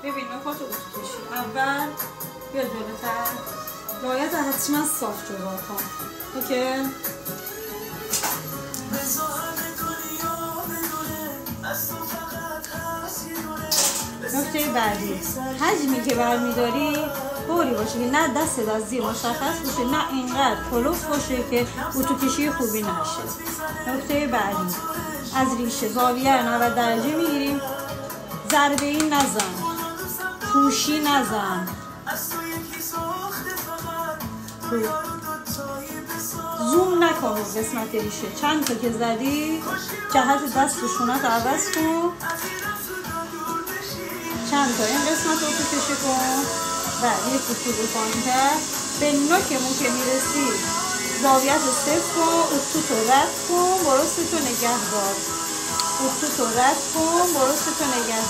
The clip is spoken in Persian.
ببین نکات رو کشی. اول بیا جلوتر، باید حتما صاف جدا کن. اوکی؟ نکته بعدی، حجمی که برمیداری طوری باشه که نه دستت از زیر مشخص باشه نه اینقدر کلوف باشه که اتوکشی خوبی نشه. نکته بعدی، از ریشه زاویه 90 درجه میگیریم، ضربه ای نزن، پوشی نزن، زوم نکن قسمت ریشه. چند تا که زدی جهت دست و شونت عوض کن، چند تا این قسمت رو کشی کن و یک کوچولو پایین‌تر به نوکمون که میرسی زاویت رو صفر کن، اتوت رو رد کن، برستو نگه دار، اتوت رو رد کن، برستو نگه دار.